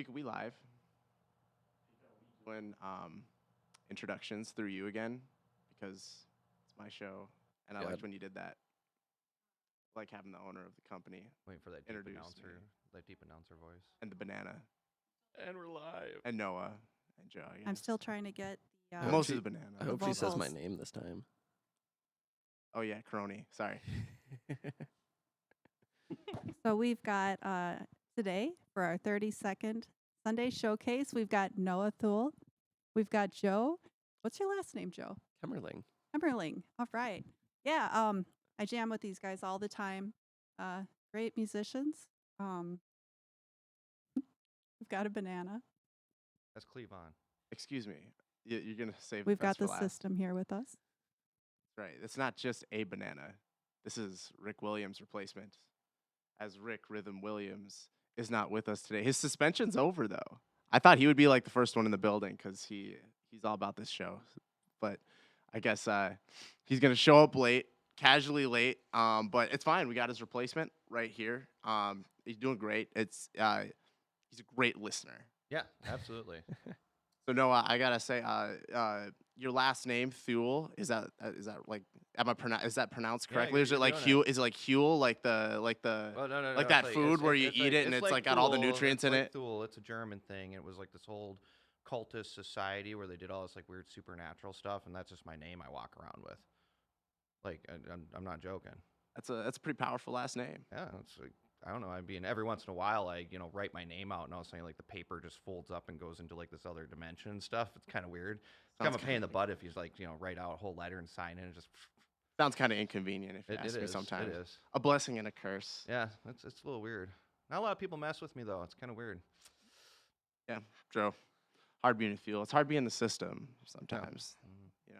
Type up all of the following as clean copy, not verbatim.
We live. Doing introductions through you again because it's my show, and I liked God. when you did that. I like having the owner of the company Waiting for that deep introduce announcer, me that deep announcer voice. and the banana And we're live. and Noah and Joe. I I'm guess. still trying to get the I hope Most she- of the banana. I hope she says my vocals. name this time. Oh yeah, Crony. Sorry. So we've got today for our 32nd Sunday showcase, we've got Noah Thul. We've got Joe. What's your last name, Joe? Kemmerling. Emberling. All right. Yeah, I jam with these guys all the time. Great musicians. We've got a banana. That's Cleavon. Excuse me. You're gonna save. We've the best got the for last. system here with us. Right. It's not just a banana. This is Rick Williams' replacement, as Rick Rhythm Williams is not with us today. His suspension's over though. I thought he would be like the first one in the building because he's all about this show, but I guess he's gonna show up late, casually late. But it's fine. We got his replacement right here. He's doing great. He's a great listener. Yeah, absolutely. So Noah, I gotta say, your last name Thul is that like is that pronounced Yeah, correctly? Or is it you're like doing Huel? Is it like Huel? Like the Well, no, like it's that food it's where you eat it and it's like got all the Thul, nutrients it's in like it? Thul. It's a German thing. It was like this old cultist society where they did all this like weird supernatural stuff, and that's just my name I walk around with. Like I'm not joking. That's a pretty powerful last name. Yeah, it's like I don't know. I mean, every once in a while, I write my name out, and all of a sudden, like the paper just folds up and goes into like this other dimension and stuff. It's kind of weird. It's kind of a pain in the butt if you like write out a whole letter and sign it and just. Sounds kind of inconvenient if you It ask me is. sometimes. It is. A blessing and a curse. Yeah, it's a little weird. Not a lot of people mess with me though. It's kind of weird. Yeah, Joe. Hard being a fuel. It's hard being the system sometimes.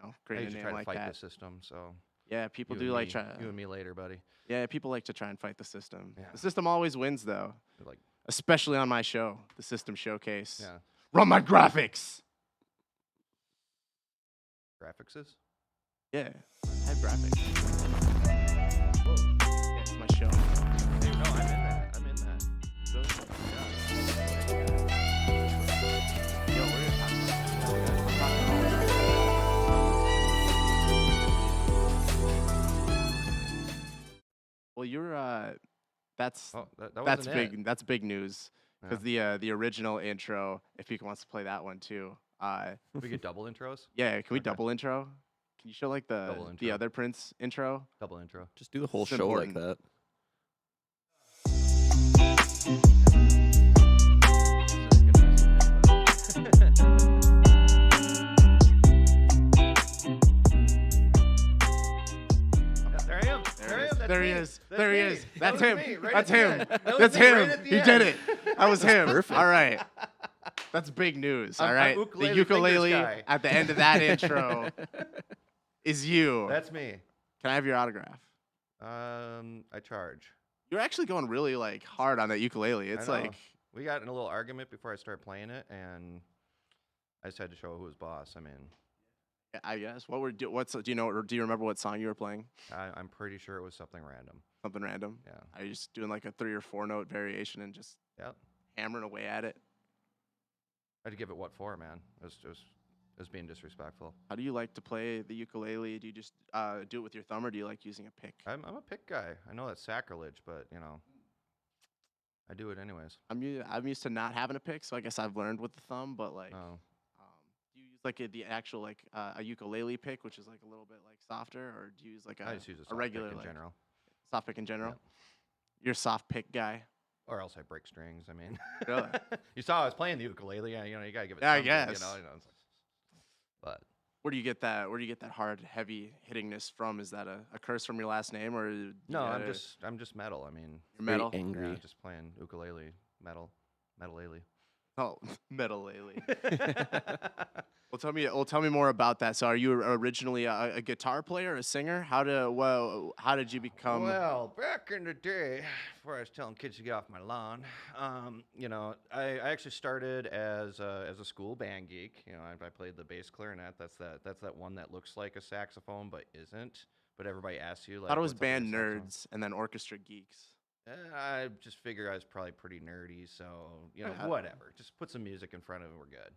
I Creating a usually name try to like fight that. the system. So Yeah, people you do and like me, try. you and me later, buddy. Yeah, people like to try and fight the system. Yeah. The system always wins though, They're like, especially on my show, the System Showcase. yeah, Run my graphics. graphics is. Yeah, I have graphics. Whoa. Yeah, it's my show. Hey, no, I'm in that. I'm in that. Really? Yeah. Yo, we're gonna talk about that. We're talking about well, you're that's Oh, that that's wasn't it. big. That's big news Yeah. because the original intro. If he wants to play that one too. We get double intros. Yeah, can we Okay. double intro? Can you show like Double the intro. other Prince intro? Double intro. Just do the whole It's show like important. that. There I am. There he is. There he is. That's That him. was me, right That's at the him. end. That was That's me him. right at the He end. did it. That was him. perfect. All right. That's big news. All I'm right. ukulele The fingers ukulele guy. at the end of that intro is you. That's me. Can I have your autograph? I charge. You're actually going really like hard on that ukulele. It's I know. like We got in a little argument before I started playing it, and I just had to show who was boss. I mean, I guess do you know or do you remember what song you were playing? I'm pretty sure it was something random. Something random. Yeah. Are you just doing like a 3 or 4 note variation and just Yep. hammering away at it? I had to give it what for, man. It was being disrespectful. How do you like to play the ukulele? Do you just do it with your thumb or do you like using a pick? I'm a pick guy. I know that's sacrilege, but I do it anyways. I'm used to not having a pick, so I guess I've learned with the thumb. But like, Oh. do you use like the actual like a ukulele pick, which is like a little bit like softer, or do you use like I just use a soft regular pick in like general, soft pick in general? Yeah. You're a soft pick guy. or else I break strings. I mean, Really? you saw I was playing the ukulele. You gotta give it. Yeah, I something, guess. it's- But Where do you get that? Where do you get that hard, heavy hittingness from? Is that a curse from your last name, or do no, you I'm gotta- just metal. I mean, you're Very metal? angry. yeah, just playing ukulele, metal-lele. Oh, metal lately. Well, tell me more about that. So, are you originally a guitar player, a singer? How did you become? Well, back in the day, before I was telling kids to get off my lawn, I actually started as a school band geek. I played the bass clarinet. That's that one that looks like a saxophone but isn't. But everybody asks you like. I thought it was "What's up with band your saxophone?" nerds and then orchestra geeks. I just figure I was probably pretty nerdy, so Yeah. whatever. Just put some music in front of it, we're good.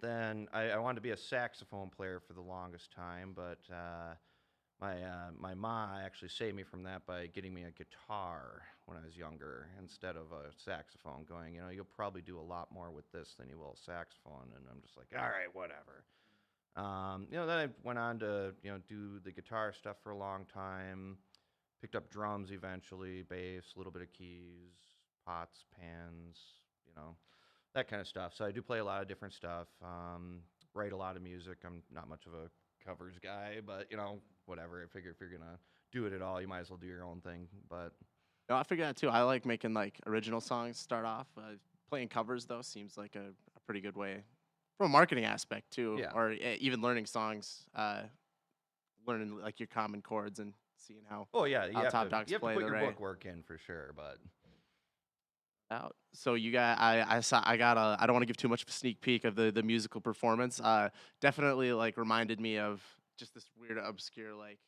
Then I wanted to be a saxophone player for the longest time, but my ma actually saved me from that by getting me a guitar when I was younger instead of a saxophone. Going, you'll probably do a lot more with this than you will a saxophone. And I'm just like, all right, whatever. Then I went on to do the guitar stuff for a long time. Picked up drums eventually, bass, a little bit of keys, pots, pans, you know, that kind of stuff. So I do play a lot of different stuff. Write a lot of music. I'm not much of a covers guy, but whatever. I figure if you're gonna do it at all, you might as well do your own thing. But No, I figured that too. I like making like original songs start off. Playing covers though seems like a pretty good way from a marketing aspect too, Yeah. or even learning songs, learning like your common chords and seeing how oh yeah, you how have top to dogs you have to play put the your right book work in for sure. But out. So you got I saw I don't want to give too much of a sneak peek of the musical performance. Definitely like reminded me of just this weird obscure like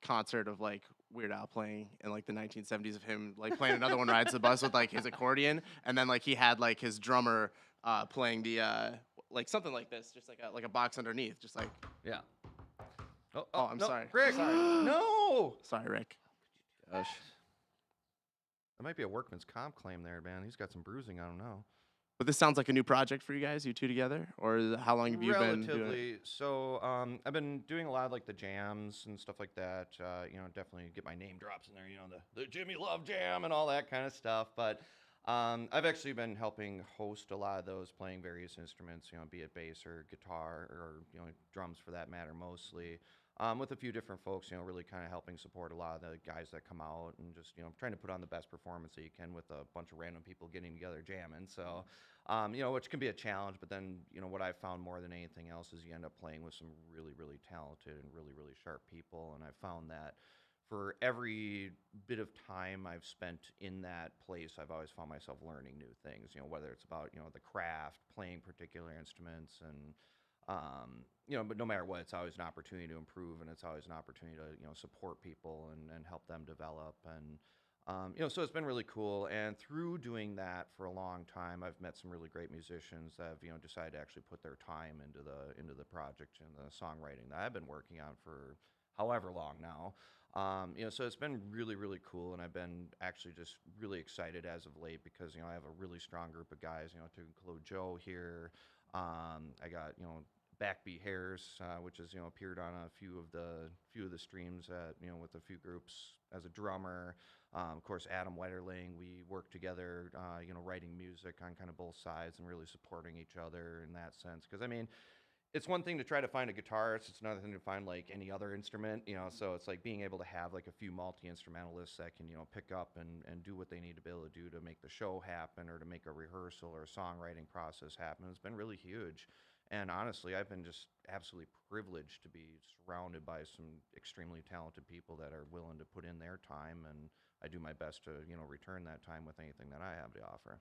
concert of like Weird Al playing in like the 1970s of him like playing Another One Rides the Bus with like his accordion, and then like he had like his drummer playing the like something like this, just like a box underneath, just like yeah. Oh, I'm no, sorry. Rick. Sorry. No. sorry Rick. Gosh. That might be a workman's comp claim there, man. He's got some bruising. I don't know. But this sounds like a new project for you guys, you two together, or how long have you been doing it? Relatively. So I've been doing a lot of like the jams and stuff like that. Definitely get my name drops in there. The Jimmy Love Jam and all that kind of stuff. But I've actually been helping host a lot of those, playing various instruments. Be it bass or guitar or drums for that matter, mostly. With a few different folks, really kind of helping support a lot of the guys that come out and just, trying to put on the best performance that you can with a bunch of random people getting together jamming. So, which can be a challenge, but then, what I've found more than anything else is you end up playing with some really, really talented and really, really sharp people. And I found that for every bit of time I've spent in that place, I've always found myself learning new things, whether it's about, the craft, playing particular instruments and, but no matter what, it's always an opportunity to improve, and it's always an opportunity to, support people and help them develop. And, so it's been really cool. And through doing that for a long time, I've met some really great musicians that have, decided to actually put their time into the project and the songwriting that I've been working on for however long now. So it's been really, really cool, and I've been actually just really excited as of late because I have a really strong group of guys. To include Joe here. I got Backbeat Hairs, which has appeared on a few of the streams with a few groups as a drummer. Of course, Adam Wetterling. We work together, writing music on kind of both sides and really supporting each other in that sense. Because it's one thing to try to find a guitarist. It's another thing to find like any other instrument, So it's like being able to have like a few multi-instrumentalists that can pick up and do what they need to be able to do to make the show happen or to make a rehearsal or a songwriting process happen. It's been really huge. And honestly, I've been just absolutely privileged to be surrounded by some extremely talented people that are willing to put in their time, and I do my best to, return that time with anything that I have to offer.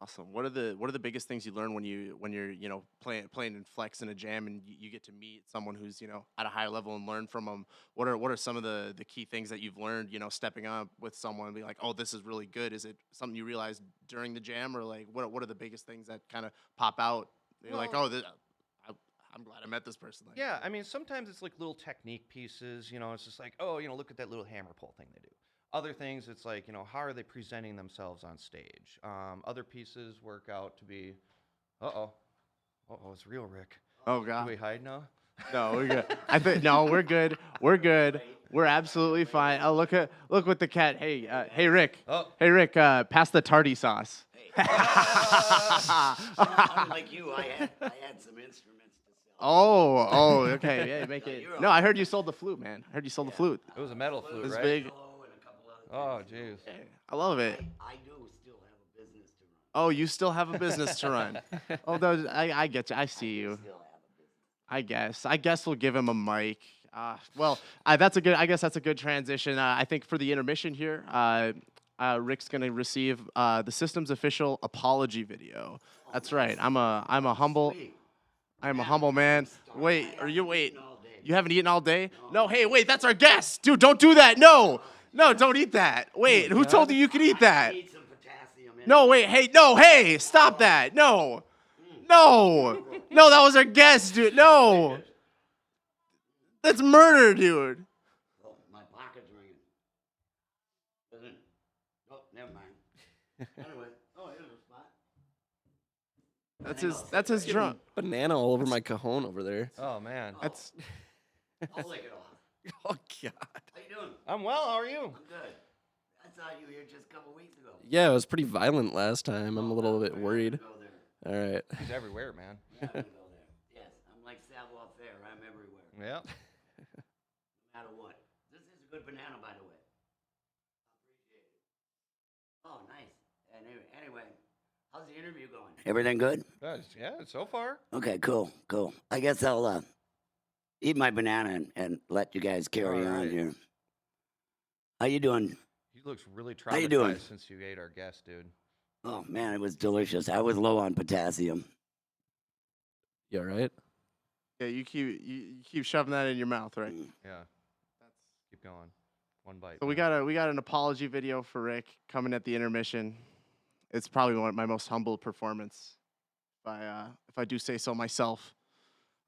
Awesome. What are the biggest things you learn when you're playing and flex in a jam and you get to meet someone who's at a higher level and learn from them? What are some of the key things that you've learned stepping up with someone and be like, oh, this is really good? Is it something you realized during the jam, or like what are the biggest things that kind of pop out? You're like, Well, oh, I'm glad I met this person. Like, yeah, I mean, sometimes it's like little technique pieces, it's just like, oh, look at that little hammer pull thing they do. Other things, it's like, how are they presenting themselves on stage? Other pieces work out to be, uh-oh, it's real, Rick. oh Do god, we hide now? no, we're good. I think no, we're good. We're good. We're absolutely fine. Oh, look with the cat. Hey, Rick. Oh. Hey, Rick. Pass the tardy sauce. Unlike you, I had some instruments to sell. Oh, okay. Yeah, make it. you're No, all I heard you sold the flute, man. I heard you sold the flute. It was a metal flute, It's right? big. Cello and a couple Oh, other jeez. Yeah, I love it. I do still have a business to run. Oh, you still have a business to run. Oh, those, I get you. I see you. Still have a business. I guess we'll give him a mic. Well, I guess that's a good transition. I think for the intermission here, Rick's gonna receive the system's official apology video. That's right. I'm a humble Sweet. man. Starving. Wait, I are you haven't wait? eaten all day. You haven't eaten all day? No. Hey, wait. That's our guest, dude. Don't do that. No. No, don't eat that. Wait, who God. told you you could eat that? I need some potassium in No, it. wait, hey, no, hey, stop that. No. No. No, that was our guest, dude. No. That's murder, dude. Oh, my pocket's ringing. Listen. Oh, never mind. Anyway, oh, here's a spot. That's his drunk. Banana all over my cajon over there. Oh man. That's I'll lick it off. Oh God. How you doing? I'm well. How are you? I'm good. I saw you here just a couple weeks ago. Yeah, it was pretty violent last time. I'm a little bit We're worried. gonna go there. All right. He's everywhere, man. Yeah, I'm gonna go there. Yes, I'm like Savoir Faire. I'm everywhere. Yeah. No matter what. This is a good banana, by the way. Appreciate it. Oh, nice. Anyway, how's the interview going? Everything good? Yeah. So far. Okay, cool. I guess I'll eat my banana and let you guys carry on Alright. here. How you doing? He looks really How you doing? traumatized since you ate our guest, dude. Oh man, it was delicious. I was low on potassium. You all right? yeah. You keep shoving that in your mouth, right? Yeah. Keep going. One bite. So we got an apology video for Rick coming at the intermission. It's probably my most humble performance, if I do say so myself.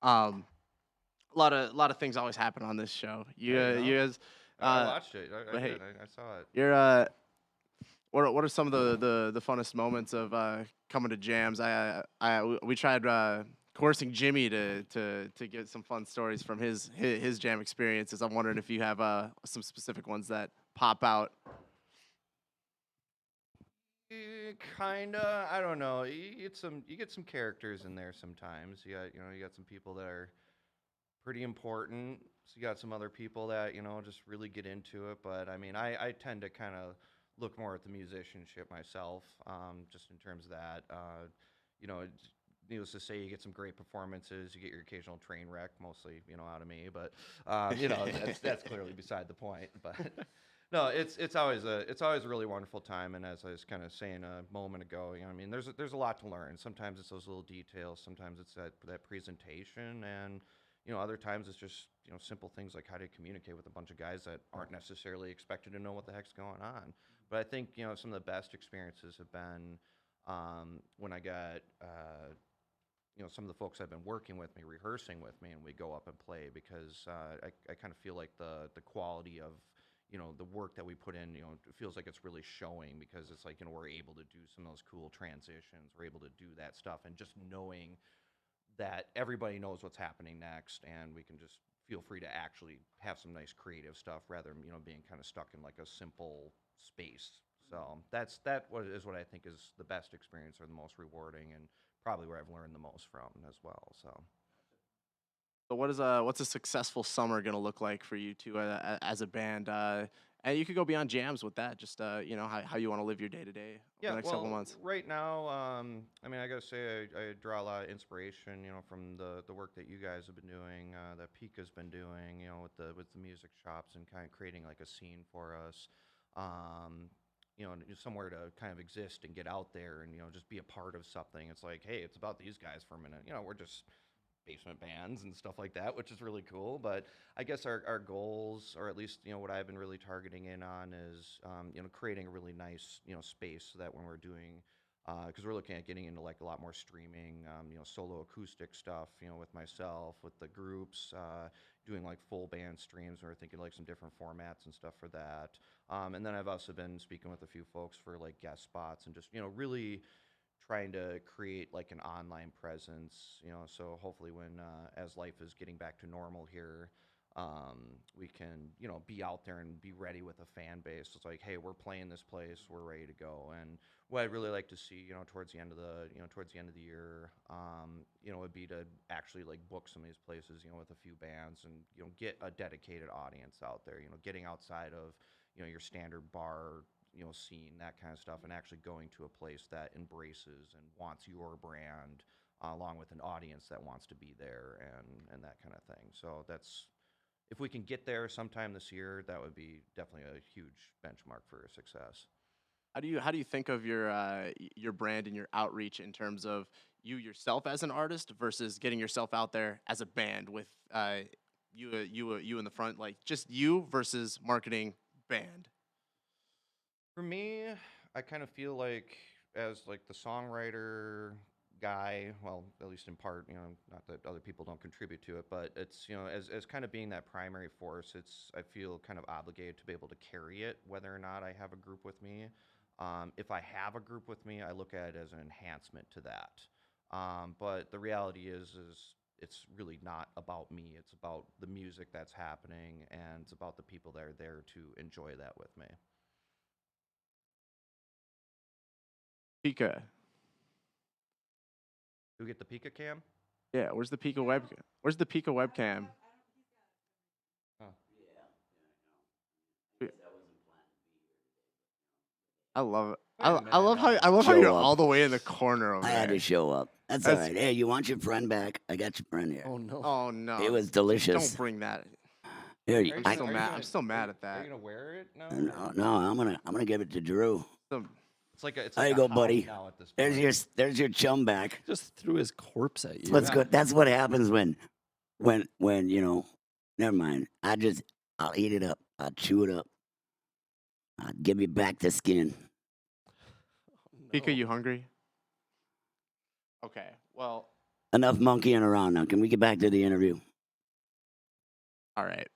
A lot of things always happen on this show. You guys, I watched it. I but hey, did. I saw it. you're what are some of the funnest moments of coming to jams? We tried coercing Jimmy to get some fun stories from his jam experiences. I'm wondering if you have some specific ones that pop out. Kinda. I don't know. You get some characters in there sometimes. You got some people that are pretty important. So you got some other people that just really get into it. But I mean, I tend to kind of look more at the musicianship myself, just in terms of that. Needless to say, you get some great performances. You get your occasional train wreck, mostly out of me. But that's clearly beside the point. But no, it's always a really wonderful time. And as I was kind of saying a moment ago, I mean, there's a lot to learn. Sometimes it's those little details. Sometimes it's that presentation, and other times it's just simple things like how to communicate with a bunch of guys that aren't necessarily expected to know what the heck's going on. But I think some of the best experiences have been when I got some of the folks I've been working with me, rehearsing with me, and we go up and play, because I kind of feel like the quality of the work that we put in, it feels like it's really showing, because it's like we're able to do some of those cool transitions, we're able to do that stuff, and just knowing that everybody knows what's happening next, and we can just feel free to actually have some nice creative stuff rather than being kind of stuck in like a simple space. So that's what I think is the best experience, or the most rewarding, and probably where I've learned the most from as well. So So what's a successful summer gonna look like for you two as a band? And you could go beyond jams with that. Just how you want to live your day to day over the next couple months. right now, I mean, I gotta say, I draw a lot of inspiration, from the work that you guys have been doing, that Pika's been doing, with the music shops, and kind of creating like a scene for us, somewhere to kind of exist and get out there, and just be a part of something. It's like, hey, it's about these guys for a minute. We're just basement bands and stuff like that, which is really cool. But I guess our goals, or at least what I've been really targeting in on, is creating a really nice space, so that when we're doing, because we're looking at getting into like a lot more streaming, solo acoustic stuff, with myself, with the groups, doing like full band streams. We're thinking like some different formats and stuff for that. And then I've also been speaking with a few folks for like guest spots, and just really trying to create like an online presence, so hopefully when as life is getting back to normal here, we can be out there and be ready with a fan base. It's like, hey, we're playing this place, we're ready to go. And what I'd really like to see, towards the end of the year, would be to actually like book some of these places, with a few bands, and get a dedicated audience out there, getting outside of your standard bar scene, that kind of stuff, and actually going to a place that embraces and wants your brand, along with an audience that wants to be there, and that kind of thing. So that's, if we can get there sometime this year, that would be definitely a huge benchmark for success. How do you think of your brand and your outreach in terms of you yourself as an artist versus getting yourself out there as a band with you in the front, like just you versus marketing band? For me, I kind of feel like as like the songwriter guy, well, at least in part, not that other people don't contribute to it, but it's, as kind of being that primary force, I feel kind of obligated to be able to carry it, whether or not I have a group with me. If I have a group with me, I look at it as an enhancement to that. But the reality is it's really not about me. It's about the music that's happening, and it's about the people that are there to enjoy that with me. Pika. Do we get the Pika cam? Yeah, where's the Pika webcam? Where's the Pika webcam? Oh. I love it. Wait a I love minute, how Show you're up. all the way in the corner over I had there. to show up. That's all That's- right. Hey, you want your friend back? I got your friend here. Oh no. Oh no. It was delicious. Don't bring that. Here, Are you I'm gonna- still are you mad. gonna- I'm still mad at Are that. you gonna wear it now? no, I'm gonna give it to Drew. So- It's There like you a go, hobby buddy. now at this There's point. your chum back. Just threw his corpse at you. That's good. That's what happens when never mind. I'll eat it up. I'll chew it up. I'll give you back the skin. Pika, you hungry? Okay. Well, Enough monkeying around now. Can we get back to the interview? all right.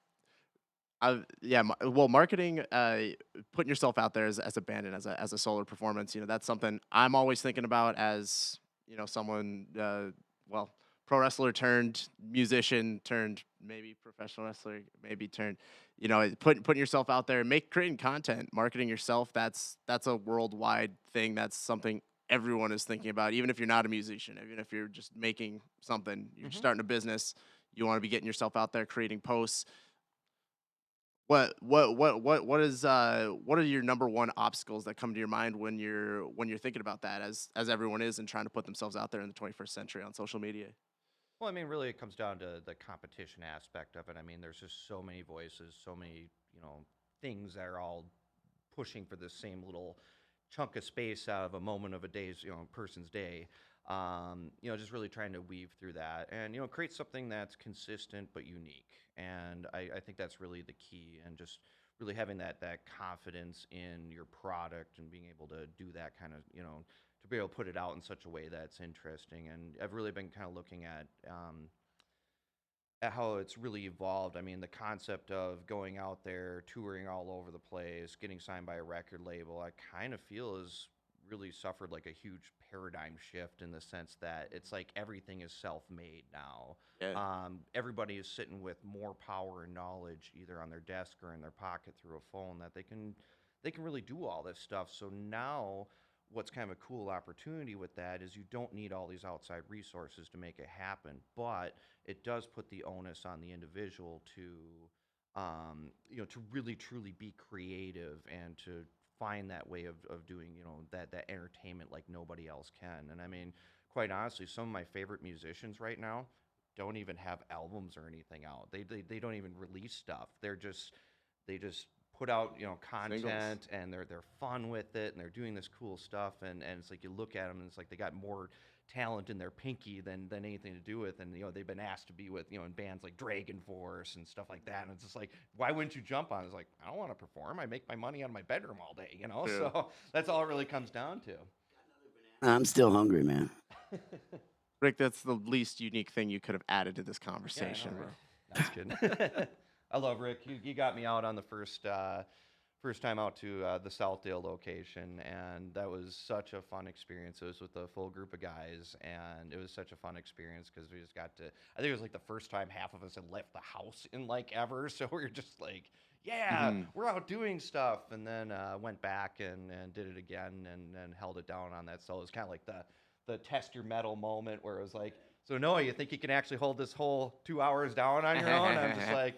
Well, marketing, putting yourself out there as a band and as a solo performance, that's something I'm always thinking about as, someone, pro wrestler turned musician turned maybe professional wrestler, maybe turned, putting yourself out there, creating content, marketing yourself. That's a worldwide thing. That's something everyone is thinking about, even if you're not a musician, even if you're just making something, you're starting a business, you want to be getting yourself out there, creating posts. What are your number one obstacles that come to your mind when you're thinking about that as everyone is and trying to put themselves out there in the 21st century on social media? Well, I mean, really, it comes down to the competition aspect of it. I mean, there's just so many voices, so many, things that are all pushing for the same little chunk of space out of a moment of a day's, person's day. Just really trying to weave through that and, create something that's consistent but unique. And I think that's really the key, and just really having that confidence in your product and being able to do that kind of, to be able to put it out in such a way that's interesting. And I've really been kind of looking at how it's really evolved. I mean, the concept of going out there, touring all over the place, getting signed by a record label, I kind of feel has really suffered like a huge paradigm shift in the sense that it's like everything is self-made now. Yeah. Everybody is sitting with more power and knowledge either on their desk or in their pocket through a phone that they can really do all this stuff. So now what's kind of a cool opportunity with that is you don't need all these outside resources to make it happen, but it does put the onus on the individual to really truly be creative and to find that way of doing, that entertainment like nobody else can. And I mean, quite honestly, some of my favorite musicians right now don't even have albums or anything out. They don't even release stuff. They just put out, content, and they're fun with it, and they're doing this cool stuff, and it's like you look at them and it's like they got more talent in their pinky than anything to do with. And they've been asked to be with, in bands like Dragon Force and stuff like that, and it's just like, why wouldn't you jump on it? It's like, I don't want to perform. I make my money out of my bedroom all day, True. So that's all it really comes down to. I'm still hungry, man. Rick, that's the least unique thing you could have added to this Yeah, I know, conversation, bro. right? That's good. I love Rick. You got me out on the first time out to the Southdale location, and that was such a fun experience. It was with a full group of guys, and it was such a fun experience because we just got to. I think it was like the first time half of us had left the house in like ever, so we were just like, yeah, we're out doing stuff, and then went back and did it again and held it down on that. So it was kind of like the test your metal moment where it was like, so Noah, you think you can actually hold this whole 2 hours down on your own? I'm just like,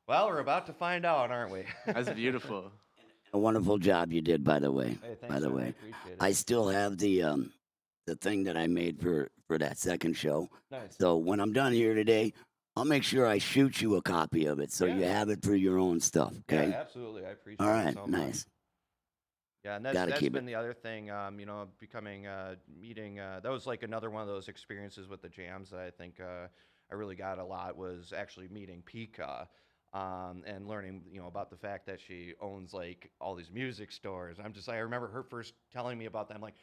well, we're about to find out, aren't we? That's beautiful. A wonderful job you did, by the way. Hey, thanks, by the man. I way, appreciate it. I still have the thing that I made for that second show. Nice. So when I'm done here today, I'll make sure I shoot you a copy of it so you Yeah. have it for your own stuff. Okay. Yeah, absolutely. I appreciate All it right. so much. Nice. Yeah, and Gotta that's keep been it. the other thing, becoming, meeting, that was like another one of those experiences with the jams that I think I really got a lot was actually meeting Pika. and learning, about the fact that she owns like all these music stores. I remember her first telling me about that. I'm like,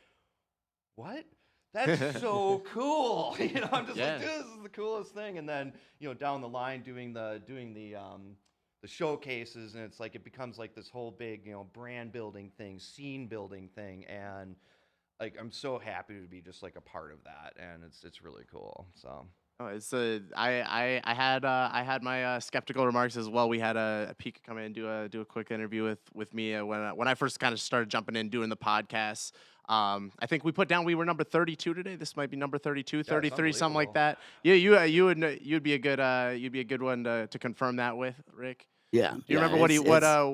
what? That's so cool. I'm just like, Yeah. dude, this is the coolest thing. And then, down the line doing the showcases, and it's like it becomes like this whole big, brand building thing, scene building thing. And like I'm so happy to be just like a part of that. And it's really cool. So Oh, it's I had my skeptical remarks as well. We had a Pika come in and do a quick interview with me when I first kind of started jumping in doing the podcast. I think we put down we were number 32 today. This might be number 32, yeah, it's 33, something like unbelievable. that. Yeah, you'd be a good one to confirm that with, Rick. Yeah, Do you yeah. remember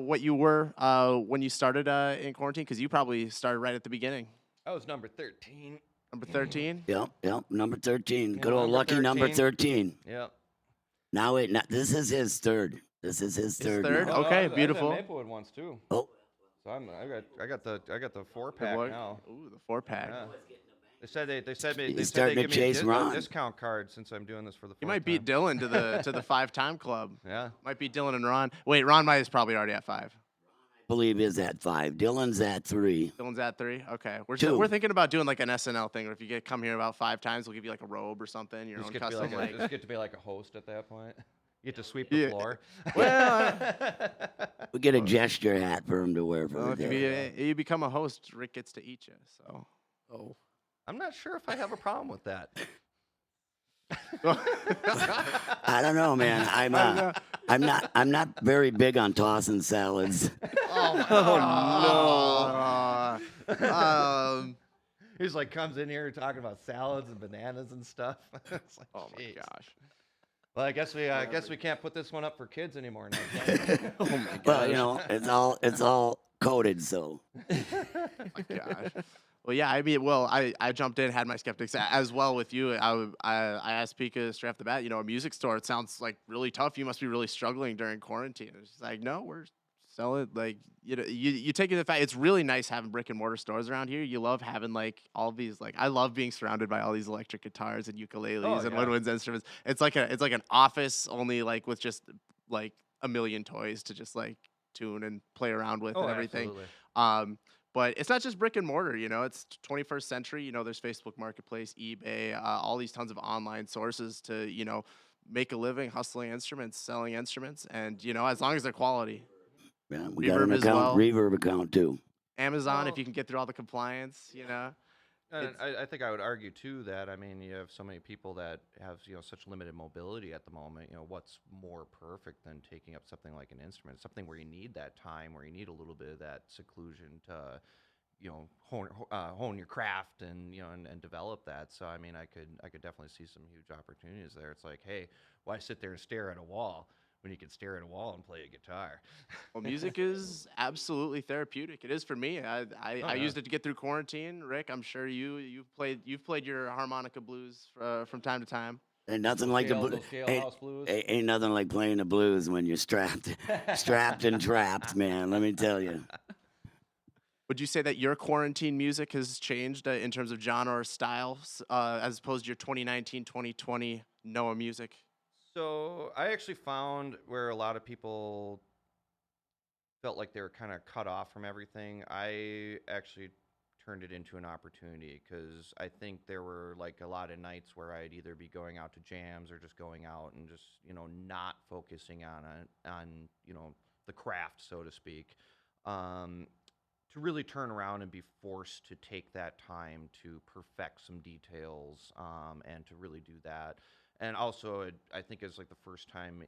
what you were when you started in quarantine? Because you probably started right at the beginning. I was number 13. Number 13. Yep. Number 13. Yeah, Good old number lucky number 13. Yep. Now wait, this is his third. This is his third. third? now. Oh, no, Okay, I was beautiful. at Maplewood once too. Oh, So I got the 4-pack Good luck. now. Ooh, the 4-pack. Yeah. They said He's they starting to give me chase a Ron. discount card since I'm doing this for the You fourth might beat time. Dylan to the 5-time club. Yeah. Might beat Dylan and Ron. Wait, Ron might is probably already at 5. believe is at 5. Dylan's at 3. Dylan's at 3. Okay, Two. we're thinking about doing like an SNL thing, where if you come here about 5 times, we'll give you like a robe or something. Your Just own get to be custom. like Like, just get to be like a host at that point. You get to sweep the Yeah. floor. Well, We get a gesture hat for him to wear for well, the if day. you become a host, Rick gets to eat you. So. Oh. I'm not sure if I have a problem with that. I don't know, man. I'm not very big on tossing salads. Oh no. He's like comes in here talking about salads and bananas and stuff. It's like, Oh my jeez. gosh. Well, I guess we can't put this one up for kids anymore now. can we? Oh my Well, gosh. it's all coded, so My gosh. Well, yeah, I mean, I jumped in, had my skeptics as well with you. I asked Pika straight off the bat, a music store, it sounds like really tough. You must be really struggling during quarantine. It's like, no, we're selling, like, you take the fact, it's really nice having brick and mortar stores around here. You love having, like, all these, like, I love being surrounded by all these electric guitars and ukuleles Oh, and yeah. woodwinds instruments. It's like an office only, like, with just, like, a million toys to just, like, tune and play around with Oh, and everything. absolutely. But it's not just brick and mortar, it's 21st century. There's Facebook Marketplace, eBay, all these tons of online sources to, make a living hustling instruments, selling instruments, and as long as they're quality. yeah, we got Reverb an as account, well. reverb account too. Amazon, Well- if you can get through all the compliance, And I think I would argue too that you have so many people that have such limited mobility at the moment. What's more perfect than taking up something like an instrument, something where you need that time, where you need a little bit of that seclusion to hone your craft and and develop that. So I could definitely see some huge opportunities there. It's like, hey, why sit there and stare at a wall when you can stare at a wall and play a guitar? Well, music is absolutely therapeutic. It is for me. I yeah. used it to get through quarantine. Rick, I'm sure you've played your harmonica blues from time to time. Ain't nothing like the Those blues. jailhouse blues. Ain't nothing like playing the blues when you're strapped and trapped, man. Let me tell you. Would you say that your quarantine music has changed in terms of genre or styles as opposed to your 2019, 2020 Noah music? So I actually found where a lot of people felt like they were kind of cut off from everything. I actually turned it into an opportunity because I think there were like a lot of nights where I'd either be going out to jams or just going out and just not focusing on the craft, so to speak. To really turn around and be forced to take that time to perfect some details and to really do that. And also, I think it's like the first time,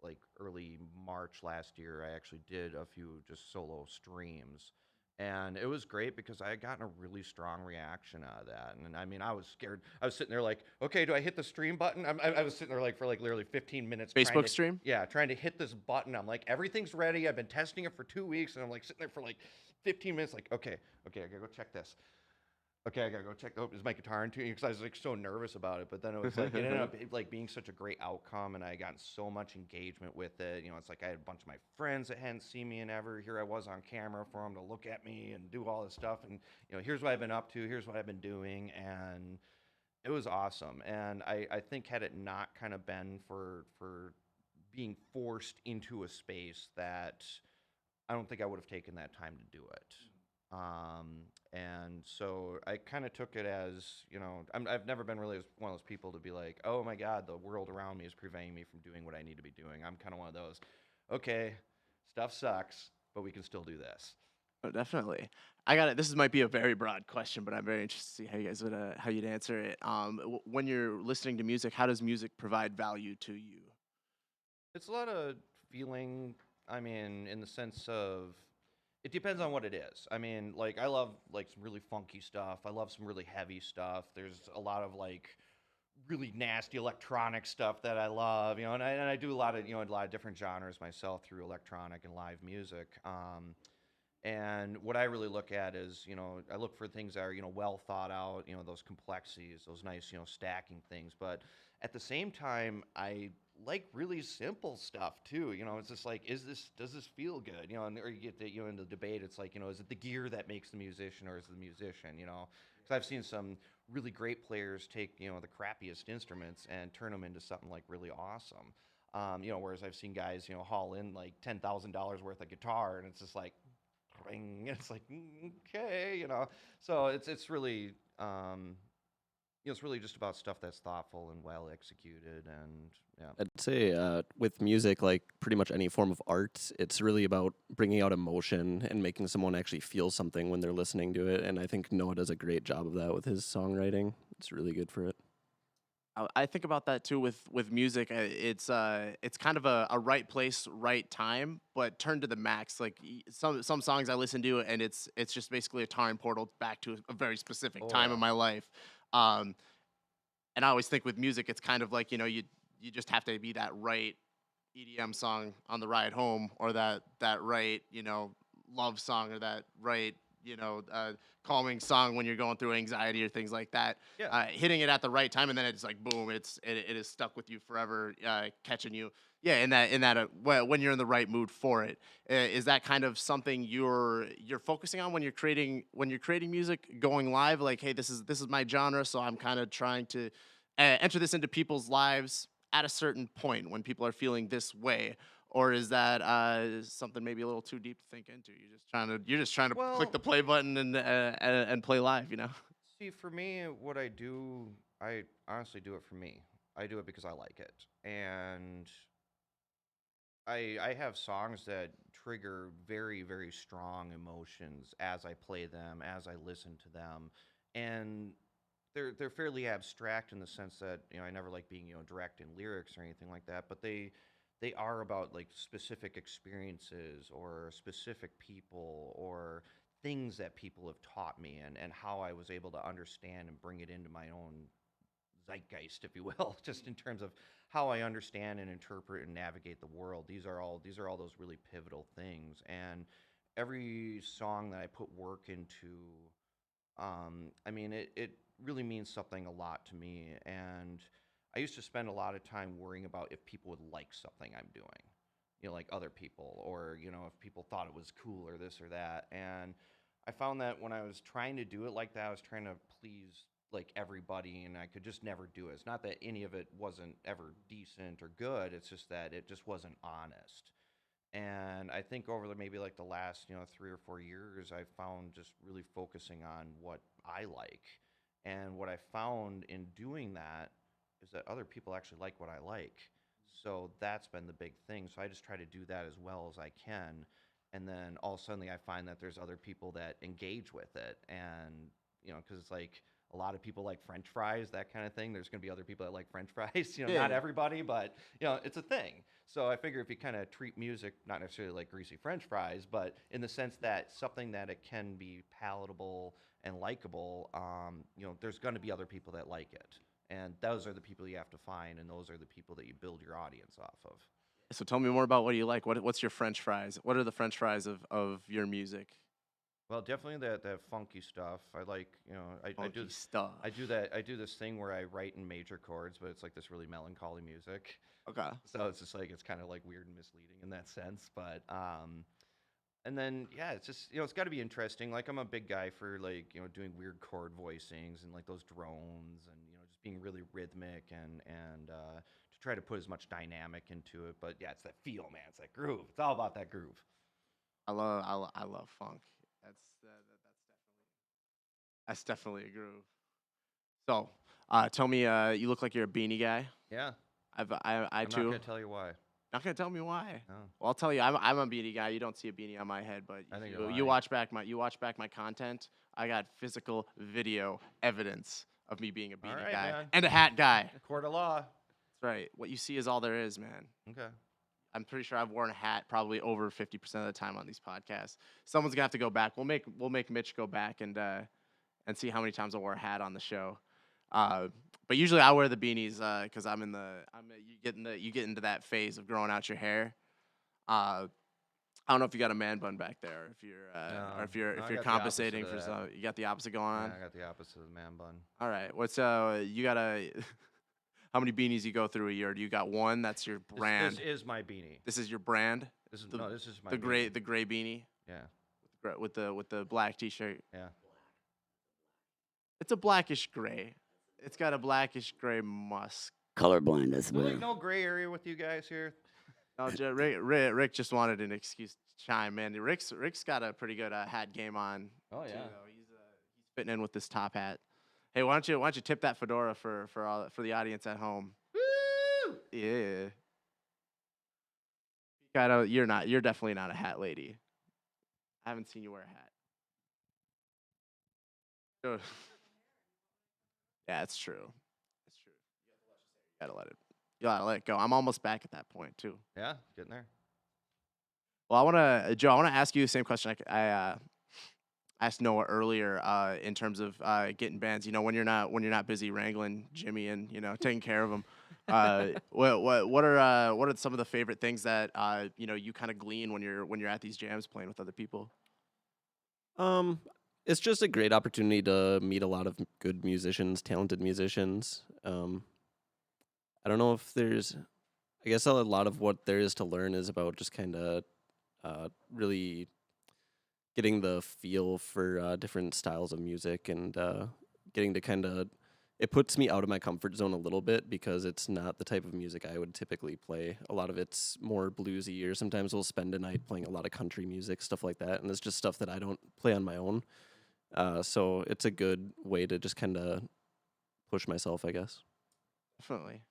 like early March last year, I actually did a few just solo streams. And it was great because I had gotten a really strong reaction out of that. And I was scared. I was sitting there like, okay, do I hit the stream button? I was sitting there like for like literally 15 minutes. trying Facebook to- stream? Yeah, trying to hit this button. I'm like, everything's ready. I've been testing it for 2 weeks. And I'm like sitting there for like 15 minutes, like, okay, I gotta go check this. Okay, I gotta go check. Oh, is my guitar in tune? Because I was like so nervous about it. But then it was like it ended up like being such a great outcome, and I gotten so much engagement with it. It's like I had a bunch of my friends that hadn't seen me in ever. Here I was on camera for them to look at me and do all this stuff. And here's what I've been up to. Here's what I've been doing, and it was awesome. And I think had it not kind of been for being forced into a space that I don't think I would have taken that time to do it. And so I kind of took it as, I've never been really one of those people to be like, oh my God, the world around me is preventing me from doing what I need to be doing. I'm kind of one of those, okay, stuff sucks, but we can still do this. Oh, definitely. I got it. This might be a very broad question, but I'm very interested to see how you guys would how you'd answer it. When you're listening to music, how does music provide value to you? It's a lot of feeling, I mean, in the sense of, it depends on what it is. I mean, like I love like some really funky stuff. I love some really heavy stuff. There's a lot of like really nasty electronic stuff that I love, and I do a lot of, a lot of different genres myself through electronic and live music. And what I really look at is, I look for things that are, well thought out, those complexities, those nice, stacking things. But at the same time, I like really simple stuff too. It's just like, does this feel good? Or you get the, in the debate, it's like, is it the gear that makes the musician or is it the musician? Because I've seen some really great players take, the crappiest instruments and turn them into something like really awesome. Whereas I've seen guys, haul in like $10,000 worth of guitar and it's just like, ring. It's like okay, So it's really it's really just about stuff that's thoughtful and well executed, and yeah. I'd say with music, like pretty much any form of art, it's really about bringing out emotion and making someone actually feel something when they're listening to it. And I think Noah does a great job of that with his songwriting. It's really good for it. I think about that too with music. It's kind of a right place, right time, but turned to the max. Like some songs I listen to, and it's just basically a time portal back to a very specific Oh time yeah. in my life. Um, and I always think with music, it's kind of like you just have to be that right EDM song on the ride home, or that right love song, or that right calming song when you're going through anxiety or things like that. Yeah. Hitting it at the right time, and then it's like boom, it is stuck with you forever, catching you. Yeah, in that when you're in the right mood for it. Is that kind of something you're focusing on when you're creating music, going live? Like, hey, this is my genre, so I'm kind of trying to enter this into people's lives at a certain point when people are feeling this way, or is that something maybe a little too deep to think into? You're just trying to click Well, the play button and play live. see, for me, what I do, I honestly do it for me. I do it because I like it, and I have songs that trigger very very strong emotions as I play them, as I listen to them, and they're fairly abstract in the sense that I never like being direct in lyrics or anything like that, but they are about like specific experiences or specific people or things that people have taught me, and how I was able to understand and bring it into my own zeitgeist, if you will, just in terms of how I understand and interpret and navigate the world. These are all those really pivotal things, and every song that I put work into, I mean, it really means something a lot to me. And I used to spend a lot of time worrying about if people would like something I'm doing, like other people, or, if people thought it was cool or this or that. And I found that when I was trying to do it like that, I was trying to please like everybody, and I could just never do it. It's not that any of it wasn't ever decent or good, it's just that it just wasn't honest. And I think over maybe like the last 3 or 4 years, I found just really focusing on what I like. And what I found in doing that is that other people actually like what I like. So that's been the big thing. So I just try to do that as well as I can. And then all of a sudden I find that there's other people that engage with it. And, because it's like a lot of people like French fries, that kind of thing. There's going to be other people that like French fries, not Yeah. everybody, but, it's a thing. So I figure if you kind of treat music, not necessarily like greasy French fries, but in the sense that something that it can be palatable and likable, there's going to be other people that like it. And those are the people you have to find, and those are the people that you build your audience off of. So tell me more about what you like. What's your French fries? What are the French fries of your music? Well, definitely that funky stuff. I like, Funky stuff. I do this thing where I write in major chords, but it's like this really melancholy music. Okay. So it's just like it's kind of like weird and misleading in that sense. But And then yeah, it's just it's got to be interesting. Like I'm a big guy for like doing weird chord voicings and like those drones and just being really rhythmic and to try to put as much dynamic into it. But yeah, it's that feel, man. It's that groove. It's all about that groove. I love funk. That's definitely a groove. So, tell me, you look like you're a beanie guy. Yeah, I I'm not too. gonna tell you why. Not gonna tell me why. No, Well, I'll tell you. I'm a beanie guy. You don't see a beanie on my head, but I think if you're you lying. watch back my content. I got physical video evidence of me being a All beanie right, guy man. and a hat guy. Court of law. That's right. What you see is all there is, man. Okay. I'm pretty sure I've worn a hat probably over 50% of the time on these podcasts. Someone's gonna have to go back. We'll make Mitch go back and see how many times I wore a hat on the show. But usually I wear the beanies because you get into that phase of growing out your hair. I don't know if you got a man bun back there, if you're or if you're No, if I you're got the opposite compensating of for that. some. You got the opposite going Yeah, on. I got the opposite of the man bun. All right. What's you got a how many beanies you go through a year? Do you got one? That's your brand. This is my beanie. This is your brand. This is The- this is my The beanie. gray beanie Yeah, with the black t-shirt. yeah. It's a blackish gray. It's got a blackish gray musk. Colorblind, that's So, like what. no gray area with you guys here. No, Rick just wanted an excuse to chime in. Rick's got a pretty good hat game on. Oh too, yeah. though. He's fitting in with this top hat. Hey, why don't you tip that fedora for the audience at home? Woo! Yeah. You're definitely not a hat lady. I haven't seen you wear a hat. Good. Yeah, it's true. It's true. You gotta let it go. I'm almost back at that point too. Yeah, getting there. Well, Joe, I wanna ask you the same question I asked Noah earlier in terms of getting bands. When you're not busy wrangling Jimmy and taking care of him. What are some of the favorite things that you kind of glean when you're at these jams playing with other people? It's just a great opportunity to meet a lot of good musicians, talented musicians. I don't know if there's, I guess a lot of what there is to learn is about just kind of really getting the feel for different styles of music and getting to kind of, it puts me out of my comfort zone a little bit because it's not the type of music I would typically play. A lot of it's more bluesy, or sometimes we'll spend a night playing a lot of country music, stuff like that. And it's just stuff that I don't play on my own. So it's a good way to just kind of push myself, I guess. Definitely.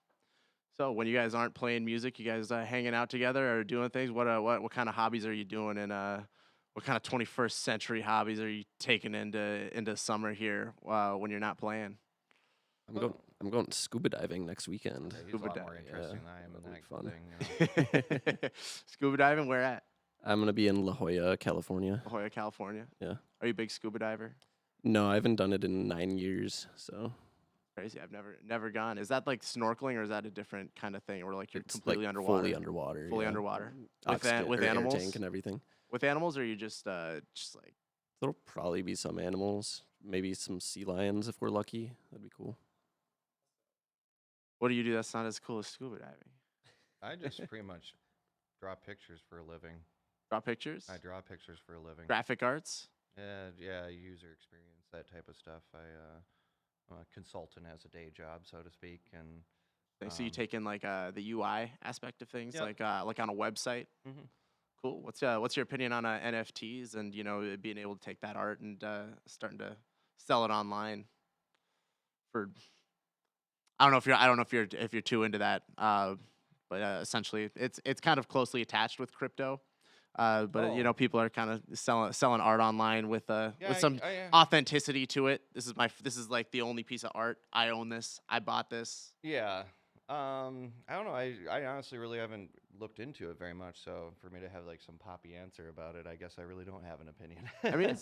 So when you guys aren't playing music, you guys hanging out together or doing things. What kind of hobbies are you doing, and what kind of 21st century hobbies are you taking into summer here when you're not playing? I'm going scuba diving next weekend. Yeah, he's a lot more diving, interesting yeah, than I am in that'll that be fun. thing. Scuba diving? Where at? I'm gonna be in La Jolla, California. La Jolla, California. Yeah. Are you a big scuba diver? No, I haven't done it in 9 years, so Crazy. I've never gone. Is that like snorkeling, or is that a different kind of thing, where like you're it's completely like underwater? fully underwater. Fully yeah. underwater. With Air animals? tank and everything. With animals, or are you just like There'll probably be some animals, maybe some sea lions if we're lucky. That'd be cool. what do you do that's not as cool as scuba diving? I just pretty much draw pictures for a living. Draw pictures? I draw pictures for a living. Graphic arts? Yeah, user experience, that type of stuff. I'm a consultant as a day job, so to speak, and So you take in like the UI aspect of things, Yep. like on a website. Mhm. Cool. What's your opinion on NFTs and being able to take that art and starting to sell it online? For I don't know if you're too into that, but essentially it's kind of closely attached with crypto. But Oh. people are kind of selling art online with Yeah, some I authenticity to it. This is like the only piece of art. I own this. I bought this. yeah. I don't know. I honestly really haven't looked into it very much, so for me to have like some poppy answer about it, I guess I really don't have an opinion. I mean,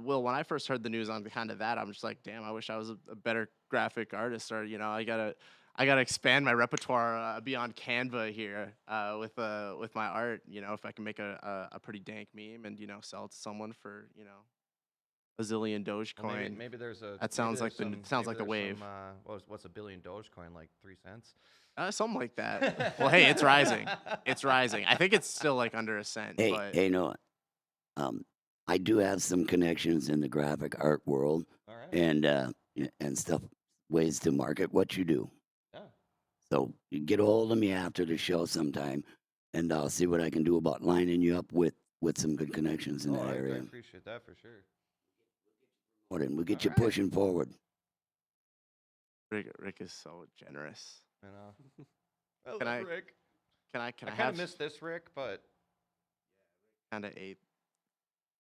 Will, when I first heard the news on kind of that, I'm just like, damn, I wish I was a better graphic artist, or I gotta expand my repertoire beyond Canva here with my art. If I can make a pretty dank meme and sell it to someone for a zillion Well, Dogecoin. maybe there's a. That sounds maybe like there's the sounds maybe like the there's wave. some, what's a billion Dogecoin, like 3 cents? Something like that. Well, hey, it's rising. It's rising. I think it's still like under a cent. Hey, but hey, Noah. I do have some connections in the graphic art world All right. and stuff, ways to market what you do. Yeah. So you get a hold of me after the show sometime, and I'll see what I can do about lining you up with some good connections in Oh, that I area. appreciate that for sure. And we'll All get you right. pushing forward. Rick is so generous. You know. I Can love I Rick. can I I kind have of miss this Rick, but kind of ate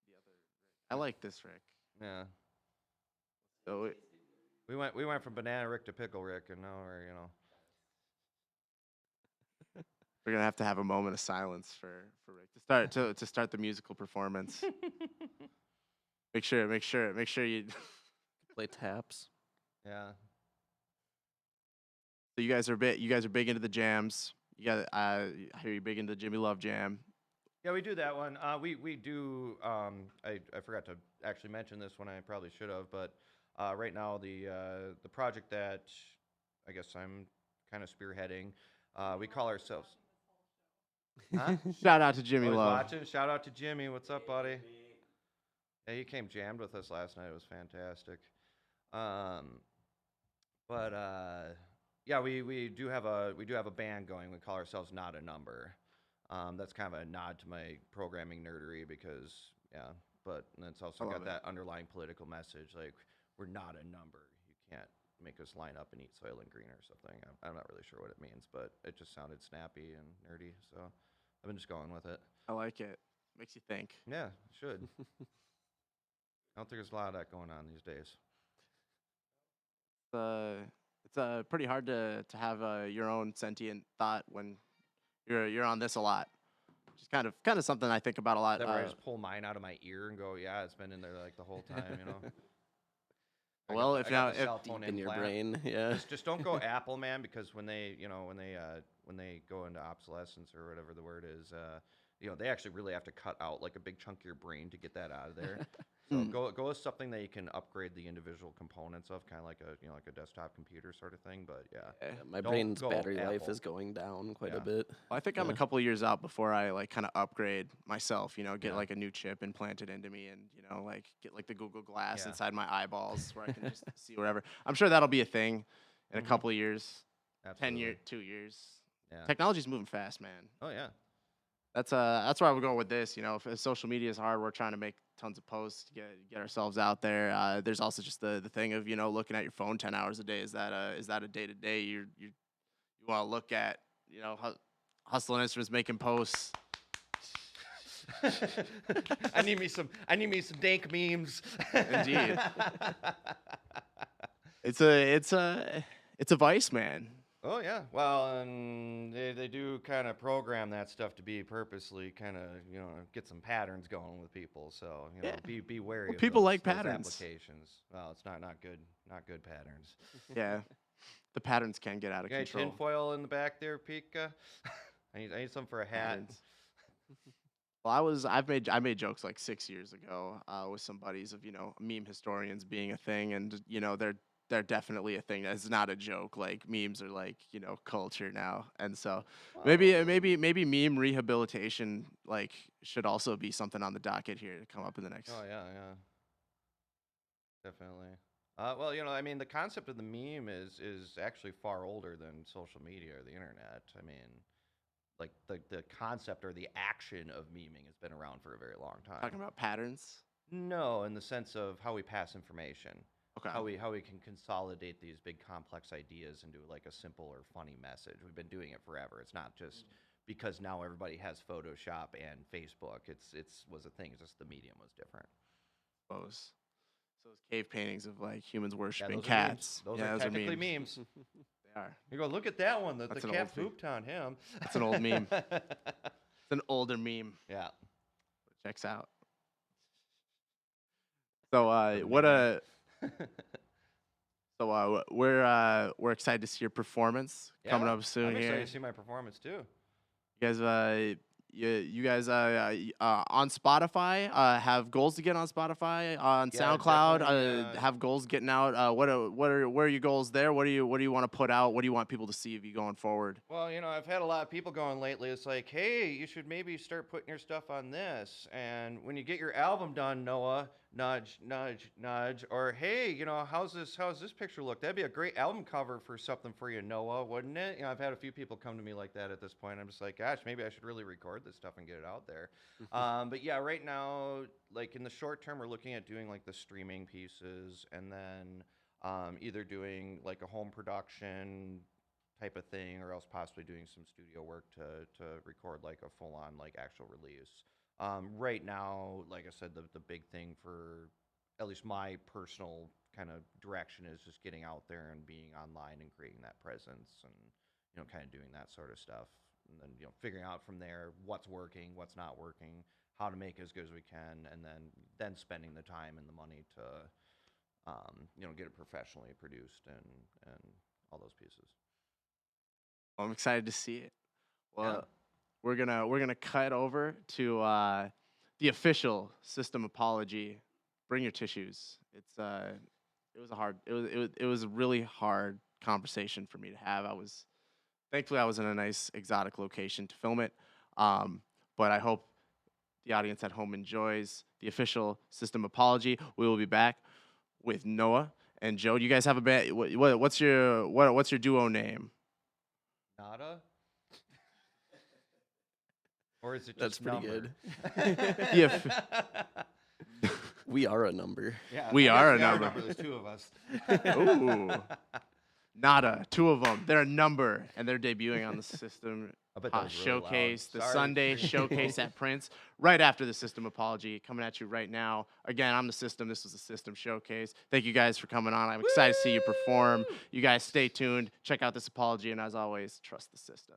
the other Rick? I like this Rick. yeah. So We went from Banana Rick to Pickle Rick, and now we're we're gonna have to have a moment of silence for Rick to start the musical performance. Make sure you. Play taps. yeah. So you guys are big into the jams. You got I hear you big into the Jimmy Love Jam. Yeah, we do that one. We do. I forgot to actually mention this one. I probably should have, but right now the project that I guess I'm kind of spearheading. We call ourselves. Huh? Shout out to Jimmy Oh, he's Love. watching. Shout out to Jimmy. What's up, buddy? Yeah, he came jammed with us last night. It was fantastic. Um, but yeah, we do have a band going. We call ourselves Not a Number. That's kind of a nod to my programming nerdery because yeah, but it's also I love got it. that underlying political message. Like we're not a number. You can't make us line up and eat Soylent Green or something. I'm not really sure what it means, but it just sounded snappy and nerdy. So I've been just going with it. I like it. Makes you think. Yeah, it should. I don't think there's a lot of that going on these days. It's pretty hard to have your own sentient thought when you're on this a lot. Which is kind of something I think about a lot. That where I just pull mine out of my ear and go, yeah, it's been in there like the whole time, you know. Well, I got the cell phone Deep in your implant. brain. Yeah. Just don't go Apple, man, because when they go into obsolescence or whatever the word is, they actually really have to cut out like a big chunk of your brain to get that out of there. So go with something that you can upgrade the individual components of, kind of like a desktop computer sort of thing. But yeah, Yeah. My Don't brain's go battery life Apple. is going down quite Yeah. a bit. Well, I think I'm a Yeah. couple years out before I like kind of upgrade myself. Get Yeah. like a new chip implanted into me, and like get like the Google Glass Yeah. inside my eyeballs where I can just see wherever. I'm sure that'll be a thing in a Mhm. couple of years, 10 Absolutely. year, 2 years. Yeah. Technology's moving fast, man. Oh yeah. That's where I would go with this. If social media is hard, we're trying to make tons of posts to get ourselves out there. There's also just the thing of looking at your phone 10 hours a day. Is that a day to day you want to look at? Hustling Instruments making posts. I need me some dank memes. Indeed. It's a vice, man. Oh yeah. Well, and they do kind of program that stuff to be purposely kind of get some patterns going with people. So Yeah. be wary. Well, of people those, like those patterns. applications. Well, it's not good patterns. Yeah, the patterns can get out of You got any control. tinfoil in the back there, Pika? I need some for a hat. Patterns. Well, I made jokes like 6 years ago with some buddies of meme historians being a thing, and they're definitely a thing. It's not a joke. Like memes are like culture now, and so maybe meme rehabilitation like should also be something on the docket here to come up in the next. Oh yeah, definitely. Well, I mean, the concept of the meme is actually far older than social media or the internet. I mean, like the concept or the action of meming has been around for a very long time. Talking about patterns. No, in the sense of how we pass information. Okay. How we can consolidate these big complex ideas into like a simple or funny message. We've been doing it forever. It's not just because now everybody has Photoshop and Facebook. It's was a thing. It's just the medium was different. Suppose. So those cave paintings of like humans Yeah, worshiping those cats. Are memes. Those Yeah, are technically memes. They are. You go look at that one. The That's an cat old thing. pooped on him. That's an old meme. It's an older meme. Yeah. Checks out. So we're excited to see your performance coming Yeah, up soon I'm here. excited to see my performance too. You guys you guys on Spotify have goals to get on Spotify, on Yeah, SoundCloud, definitely. have goals getting out. Where are your goals there? What do you want to put out? What do you want people to see of you going forward? Well, I've had a lot of people going lately. It's like, hey, you should maybe start putting your stuff on this. And when you get your album done, Noah, nudge, nudge, nudge. Or hey, how's this picture look? That'd be a great album cover for something for you, Noah, wouldn't it? I've had a few people come to me like that at this point. I'm just like, gosh, maybe I should really record this stuff and get it out there. But yeah, right now, like in the short term, we're looking at doing like the streaming pieces, and then either doing like a home production type of thing, or else possibly doing some studio work to record like a full on like actual release. Right now, like I said, the big thing for at least my personal kind of direction is just getting out there and being online and creating that presence, and kind of doing that sort of stuff, and then figuring out from there what's working, what's not working, how to make it as good as we can, and then spending the time and the money to get it professionally produced and all those pieces. I'm excited to see it. Yeah. Well, we're gonna cut over to the official system apology. Bring your tissues. It was a really hard conversation for me to have. Thankfully I was in a nice exotic location to film it. But I hope the audience at home enjoys the official system apology. We will be back with Noah and Joe. Do you guys have a band? What's your duo name? Nada? Or is it That's just pretty number? good. Yeah, Yeah, We are a number. We I guess are a number. There's two of us. Ooh. Nada, two of them. They're a number, and they're debuting on the System I bet that was really loud. Showcase, the Sorry. Sunday Showcase at Prince, right after the System Apology, coming at you right now. Again, I'm the System. This was the System Showcase. Thank you guys for coming on. I'm excited to see you perform. You guys stay tuned. Check out this apology, and as always, trust the system.